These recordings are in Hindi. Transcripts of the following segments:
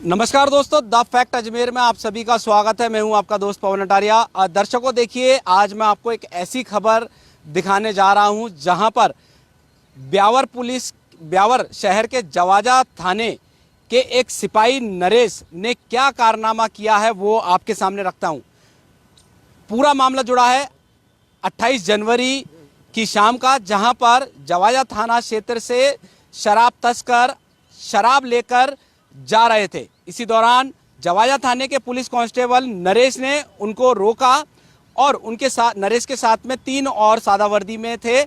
नमस्कार दोस्तों, द फैक्ट अजमेर में आप सभी का स्वागत है। मैं हूं आपका दोस्त पवन अटारिया। दर्शकों देखिए, आज मैं आपको एक ऐसी खबर दिखाने जा रहा हूं जहां पर ब्यावर शहर के जवाजा थाने के एक सिपाही नरेश ने क्या कारनामा किया है वो आपके सामने रखता हूं। पूरा मामला जुड़ा है 28 जनवरी की शाम का, जहां पर जवाजा थाना क्षेत्र से शराब तस्कर शराब लेकर जा रहे थे। इसी दौरान जवाजा थाने के पुलिस कांस्टेबल नरेश ने उनको रोका और उनके साथ नरेश के साथ में 3 और सादा वर्दी में थे।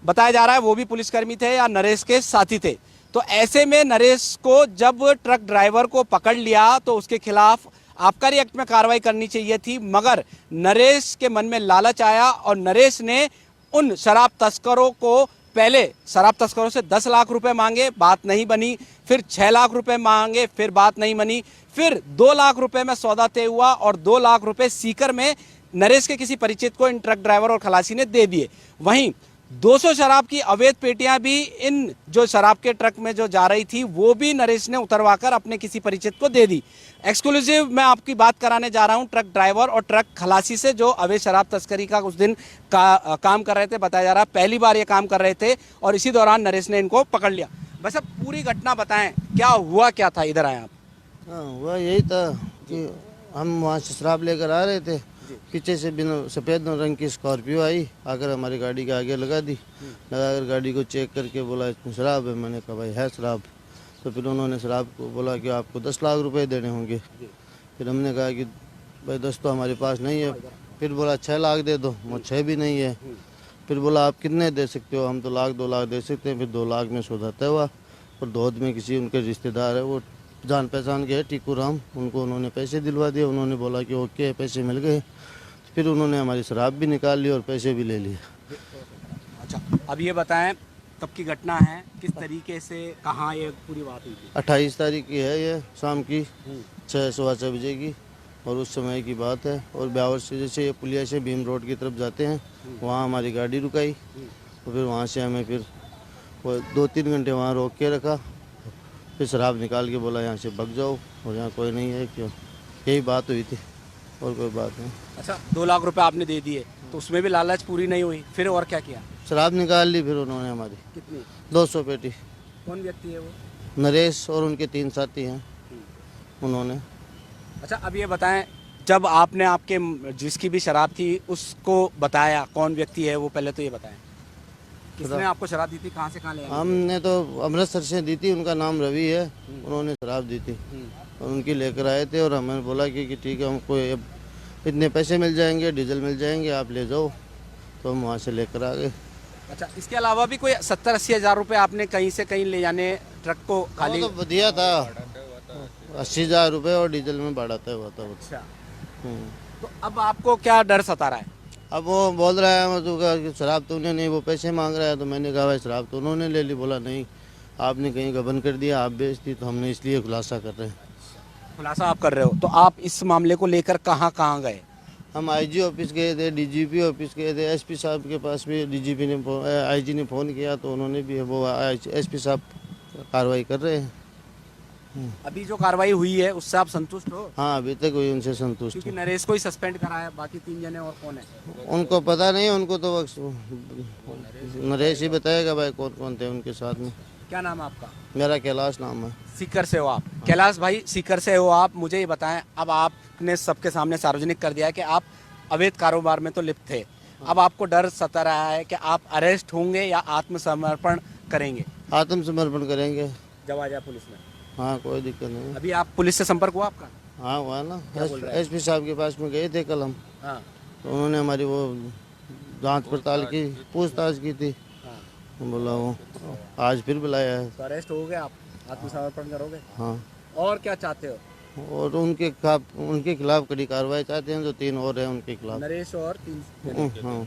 बताया जा रहा है वो भी पुलिसकर्मी थे या नरेश के साथी थे। तो ऐसे में नरेश को जब ट्रक ड्राइवर को पकड़ लिया तो उसके खिलाफ आबकारी एक्ट में कार्रवाई करनी चाहिए थी, मगर नरेश के मन में लालच आया और नरेश ने उन शराब तस्करों को पहले शराब तस्करों से 10 लाख रुपए मांगे, बात नहीं बनी। फिर 6 लाख रुपए मांगे, फिर बात नहीं बनी। फिर 2 लाख रुपए में सौदा तय हुआ और 2 लाख रुपए सीकर में नरेश के किसी परिचित को इन ट्रक ड्राइवर और खलासी ने दे दिए। वहीं 200 शराब की अवैध पेटियां भी इन जो शराब के ट्रक में जो जा रही थी वो भी नरेश ने उतरवाकर अपने किसी परिचित को दे दी। एक्सक्लूसिव मैं आपकी बात कराने जा रहा हूं ट्रक ड्राइवर और ट्रक खलासी से जो अवैध शराब तस्करी का उस दिन काम कर रहे थे। बताया जा रहा है पहली बार ये काम कर रहे थे और इसी दौरान नरेश ने इनको पकड़ लिया। बस अब पूरी घटना बताएं, क्या हुआ, क्या था, इधर आए आप। हाँ, हुआ यही था कि हम वहाँ से शराब लेकर आ रहे थे। पीछे से बिना सफ़ेद रंग की स्कॉर्पियो आई, आकर हमारी गाड़ी के आगे लगा दी। लगाकर गाड़ी को चेक करके बोला इसमें शराब है। मैंने कहा भाई है शराब। तो फिर उन्होंने शराब को बोला कि आपको 10 लाख रुपए देने होंगे। फिर हमने कहा कि भाई 10 तो हमारे पास नहीं है। फिर बोला 6 लाख दे दो। वो 6 भी नहीं है। फिर बोला आप कितने दे सकते हो। हम तो 2 लाख दे सकते हैं। फिर 2 लाख में सौदा तय हुआ और धौध में किसी उनके रिश्तेदार है, वो जान पहचान के है टीकू राम, उनको उन्होंने पैसे दिलवा दिए। उन्होंने बोला कि ओके पैसे मिल गए। फिर उन्होंने हमारी शराब भी निकाल ली और पैसे भी ले लिए। अच्छा, अब ये बताएं कब की घटना है, किस तरीके से, कहाँ ये पूरी बात हुई थी। 28 तारीख की है ये, शाम की 6-6:15 बजे की और उस समय की बात है। और ब्यावर से जैसे ये पुलिया से भीम रोड की तरफ जाते हैं, वहाँ हमारी गाड़ी रुकाई। तो फिर वहाँ से हमें फिर वो 2-3 घंटे वहाँ रोक के रखा। फिर शराब निकाल के बोला यहाँ से भग जाओ और यहाँ कोई नहीं है, क्यों, यही बात हुई थी और कोई बात नहीं। अच्छा, 2 लाख रुपए आपने दे दिए तो उसमें भी लालच पूरी नहीं हुई, फिर और क्या किया। शराब निकाल ली फिर उन्होंने हमारी। कितनी। 200 पेटी। कौन व्यक्ति है वो। नरेश और उनके 3 साथी हैं उन्होंने। अच्छा, अब ये बताएं जब आपने आपके जिसकी भी शराब थी उसको बताया कौन व्यक्ति है वो, पहले तो ये बताएं किसने आपको शराब दी थी, कहाँ से कहाँ ले आए। हमने तो अमृतसर से दी थी, उनका नाम रवि है। उन्होंने शराब दी थी और उनकी लेकर आए थे और हमें बोला कि ठीक है हमको इतने पैसे मिल जाएंगे, डीजल मिल जाएंगे, आप ले जाओ। तो हम वहाँ से लेकर आ गए। अच्छा, इसके अलावा भी कोई 70-80 हज़ार रुपये आपने कहीं से कहीं ले जाने ट्रक को खाली। तो दिया था 80,000 रुपये और डीजल में बढ़ाता हुआ था। अच्छा, तो अब आपको क्या डर सता रहा है। अब वो बोल रहा है मतलब शराब तो उन्हें नहीं, वो पैसे मांग रहा है। तो मैंने कहा भाई शराब तो उन्होंने ले ली। बोला नहीं, आपने कहीं गबन कर दिया, आप बेच दी, तो हमने इसलिए खुलासा कर रहे हैं। खुलासा आप कर रहे हो, तो आप इस मामले को लेकर कहाँ कहाँ गए। हम आईजी ऑफिस गए थे, डीजीपी ऑफिस गए थे, एसपी साहब के पास भी डीजीपी ने आईजी ने फ़ोन किया तो उन्होंने भी, वो एसपी साहब कार्रवाई कर रहे हैं। अभी जो कार्रवाई हुई है उससे आप संतुष्ट हो। हाँ, अभी तक कोई उनसे संतुष्ट क्योंकि नरेश को ही सस्पेंड करा है, बाकी 3 जने और कौन है उनको पता नहीं। उनको तो नरेश ही बताएगा भाई कौन कौन थे उनके साथ में। क्या नाम है आपका। मेरा कैलाश नाम है। सीकर से हो आप। कैलाश भाई सीकर से हो आप, मुझे ये बताएं, अब आपने सबके सामने सार्वजनिक कर दिया है कि आप अवैध कारोबार में तो लिप्त थे। अब आपको डर सता रहा है कि आप अरेस्ट होंगे या आत्मसमर्पण करेंगे। आत्मसमर्पण करेंगे जवाजा पुलिस में। हाँ, कोई दिक्कत नहीं। अभी आप पुलिस से संपर्क हुआ आपका। हाँ हुआ ना, एसपी साहब के पास में गए थे कल हम। हाँ, तो उन्होंने हमारी वो जांच पड़ताल की, पूछताछ की थी। बोला वो आज फिर बुलाया है। तो अरेस्ट हो गए आप, आत्मसमर्पण करोगे। हाँ। और क्या चाहते हो। और उनके खिलाफ कड़ी कार्रवाई चाहते हैं। जो 3 और हैं उनके खिलाफ। नरेश और 3। हाँ।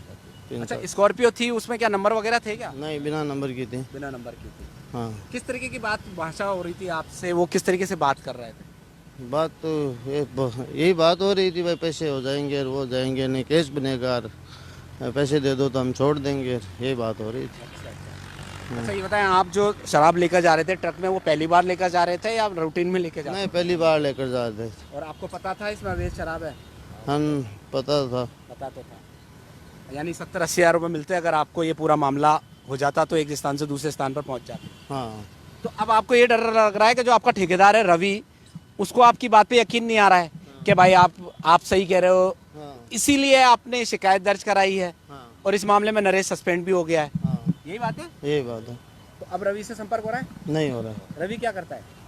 अच्छा, स्कॉर्पियो थी, उसमें क्या नंबर वगैरह थे क्या। नहीं, बिना नंबर की थी। बिना नंबर की थी। हाँ। किस तरीके की भाषा हो रही थी आपसे, वो किस तरीके से बात कर रहे थे। बात तो यही बात हो रही थी भाई पैसे हो जाएंगे और वो जाएंगे, नहीं केस बनेगा, पैसे दे दो तो हम छोड़ देंगे, यही बात हो रही थी। अच्छा ये बताएं, आप जो शराब लेकर जा रहे थे ट्रक में, वो पहली बार लेकर जा रहे थे या रूटीन में लेकर जा रहे नहीं, पहली बार लेकर जाते थे। थे? और आपको पता था इसमें अवैध शराब है? हम पता था। पता तो था। यानी 70-80 हज़ार रुपये मिलते अगर आपको ये पूरा मामला हो जाता तो एक स्थान से दूसरे स्थान पर पहुंच जाते। हाँ, तो अब आपको ये डर लग रहा है कि जो आपका ठेकेदार है रवि, उसको आपकी बात पे यकीन नहीं आ रहा है कि भाई आप सही कह रहे हो, हाँ, इसीलिए आपने शिकायत दर्ज कराई है हाँ, और इस मामले में नरेश सस्पेंड भी हो गया है। हाँ, यही बात है? यही बात है। तो अब रवि से संपर्क हो रहा है? नहीं हो रहा। रवि क्या करता है?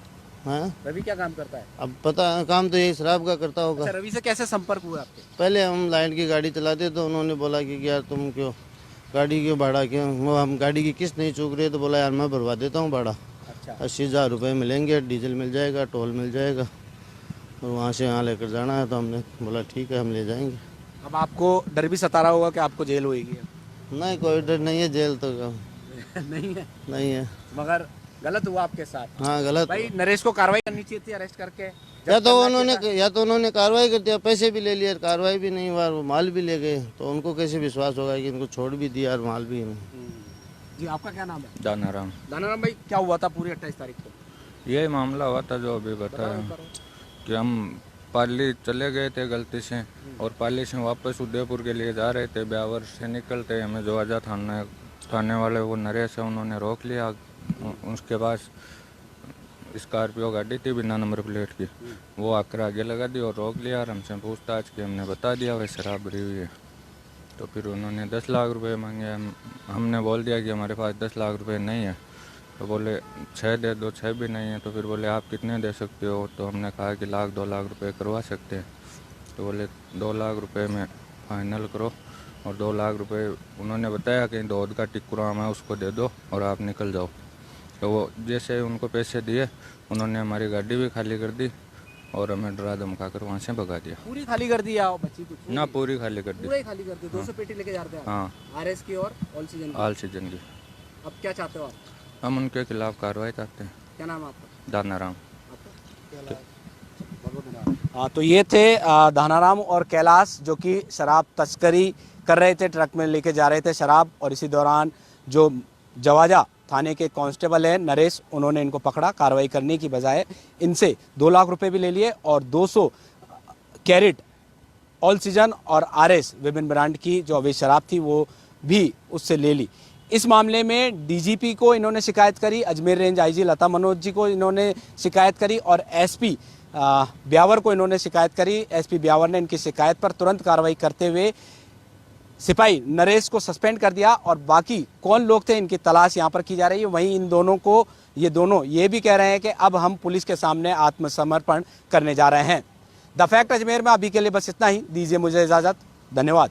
हाँ, रवि क्या काम करता है? अब पता काम तो यही शराब का करता होगा। अच्छा, रवि से कैसे संपर्क हुआ आपके? पहले हम लाइन की गाड़ी चलाते तो उन्होंने बोला कि यार तुम क्यों गाड़ी क्यों भाड़ा क्यों, वो हम गाड़ी की किस्त नहीं चूक रहे, तो बोला यार मैं भरवा देता हूँ भाड़ा, अच्छा 80,000 रुपये मिलेंगे, डीजल मिल जाएगा, टोल मिल जाएगा, और वहाँ से यहाँ लेकर जाना है। तो हमने बोला ठीक है हम ले जाएंगे। अब आपको डर भी सता रहा होगा कि आपको जेल होएगी? नहीं, कोई डर नहीं है, जेल तो नहीं है, नहीं है। मगर गलत हुआ आपके साथ। हाँ, गलत। भाई नरेश को कार्रवाई करनी चाहिए थी अरेस्ट करके। या तो उन्होंने कार्रवाई कर दिया, पैसे भी ले लिए, कार्रवाई भी नहीं हुआ, वो माल भी ले गए, तो उनको कैसे विश्वास होगा कि इनको छोड़ भी दिया और माल भी नहीं। जी आपका क्या नाम है? दानाराम। दानाराम भाई, क्या हुआ था पूरी 28 तारीख को? ये मामला हुआ था जो अभी बताया कि हम पाली चले गए थे गलती से, और पाली से वापस उदयपुर के लिए जा रहे थे। ब्यावर से निकलते हमें जोआजा थाने वाले वो नरेश है, उन्होंने रोक लिया। उसके पास स्कॉर्पियो गाड़ी थी बिना नंबर प्लेट की, वो आकर आगे लगा दी और रोक लिया। और हमसे पूछताछ की, हमने बता दिया वही शराब भरी हुई है। तो फिर उन्होंने 10 लाख रुपए मांगे। हमने बोल दिया कि हमारे पास 10 लाख रुपए नहीं है। तो बोले 6 दे दो, 6 भी नहीं है। तो फिर बोले आप कितने दे सकते हो? तो हमने कहा कि 1-2 लाख रुपए करवा सकते हैं। तो बोले 2 लाख रुपए में फाइनल करो, और 2 लाख रुपए उन्होंने बताया कि दूध का टिक्कुराम है उसको दे दो और आप निकल जाओ। तो वो जैसे उनको पैसे दिए, उन्होंने हमारी गाड़ी भी खाली कर दी और हमें डरा धमका कर वहाँ से भगा दिया। पूरी खाली कर दी या बची कुछ? ना, पूरी खाली कर दी। पूरा ही खाली कर दी। 200 पेटी लेके जा रहे हैं हाँ, आरएस की और ऑल सीजन की। ऑल सीजन की। अब क्या चाहते हो आप? हम उनके खिलाफ कार्रवाई चाहते हैं। क्या नाम है आपका? दानाराम। हाँ, तो ये थे दानाराम और कैलाश, जो कि शराब तस्करी कर रहे थे, ट्रक में लेके जा रहे थे शराब। और इसी दौरान जो जवाजा थाने के कांस्टेबल है नरेश, उन्होंने इनको पकड़ा। कार्रवाई करने की बजाय इनसे 2 लाख रुपए भी ले लिए और 200 कैरेट ऑल सीजन और आरएस विभिन्न ब्रांड की जो अवैध शराब थी वो भी उससे ले ली। इस मामले में डीजीपी को इन्होंने शिकायत करी, अजमेर रेंज आईजी लता मनोज जी को इन्होंने शिकायत करी और एसपी ब्यावर को इन्होंने शिकायत करी। एसपी ब्यावर ने इनकी शिकायत पर तुरंत कार्रवाई करते हुए सिपाही नरेश को सस्पेंड कर दिया और बाकी कौन लोग थे इनकी तलाश यहाँ पर की जा रही है। वहीं इन दोनों को ये दोनों ये भी कह रहे हैं कि अब हम पुलिस के सामने आत्मसमर्पण करने जा रहे हैं। द फैक्ट अजमेर में अभी के लिए बस इतना ही। दीजिए मुझे इजाज़त। धन्यवाद।